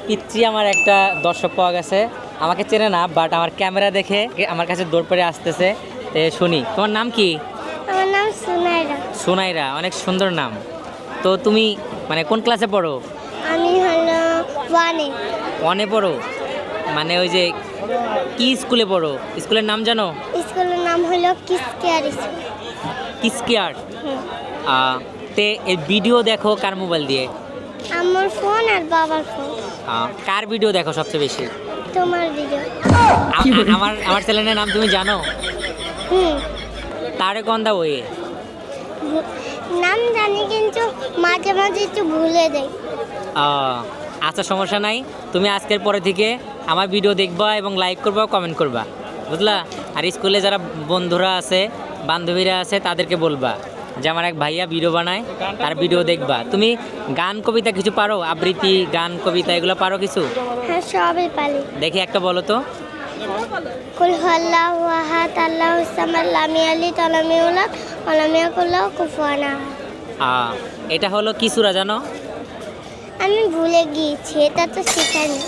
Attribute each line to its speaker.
Speaker 1: পিচ্চি আমার একটা দর্শক পাওয়া গেছে, আমাকে চেনে না বাট আমার ক্যামেরা দেখে আমার কাছে দৌড় পড়ে আসতেছে। শুনি, তোমার নাম কি?
Speaker 2: আমার নাম সুনাইরা।
Speaker 1: সুনাইরা, অনেক সুন্দর নাম। তো তুমি মানে কোন ক্লাসে পড়ো?
Speaker 2: আমি হলো ওয়ানে।
Speaker 1: ওয়ানে পড়ো? মানে ওই যে কি স্কুলে পড়ো? স্কুলের নাম জানো?
Speaker 2: স্কুলের নাম হলো কিসকেয়ার স্কুল।
Speaker 1: কিসকেয়ার। তে এই ভিডিও দেখো কার মোবাইল দিয়ে?
Speaker 2: আমার ফোন আর বাবার ফোন।
Speaker 1: কার ভিডিও দেখো সবচেয়ে বেশি?
Speaker 2: তোমার ভিডিও।
Speaker 1: আমার আমার চ্যানেলের নাম তুমি জানো?
Speaker 2: হুম,
Speaker 1: তারে কন্দা ওয়ে।
Speaker 2: নাম জানি কিন্তু মাঝে মাঝে একটু ভুলে যাই।
Speaker 1: আচ্ছা, সমস্যা নাই। তুমি আজকের পরে থেকে আমার ভিডিও দেখবা এবং লাইক করবা, কমেন্ট করবা, বুঝলা? আর স্কুলে যারা বন্ধুরা আছে, বান্ধবীরা আছে, তাদেরকে বলবা যে আমার এক ভাইয়া ভিডিও বানায়, তার ভিডিও দেখবা। তুমি গান কবিতা কিছু পারো? আবৃত্তি, গান, কবিতা এগুলো পারো কিছু?
Speaker 2: হ্যাঁ, সবই পারি।
Speaker 1: দেখি একটা বলো তো।
Speaker 2: কুল হুয়াল্লাহু আহাদ আল্লাহুস সামাদ লাম ইয়ালিদ ওয়া লাম ইউলাদ ওয়া লাম ইয়াকুল লাহু কুফুয়ান আহাদ।
Speaker 1: এটা হলো কি সূরা জানো?
Speaker 2: আমি ভুলে গিয়েছি, এটা তো শেখায়নি।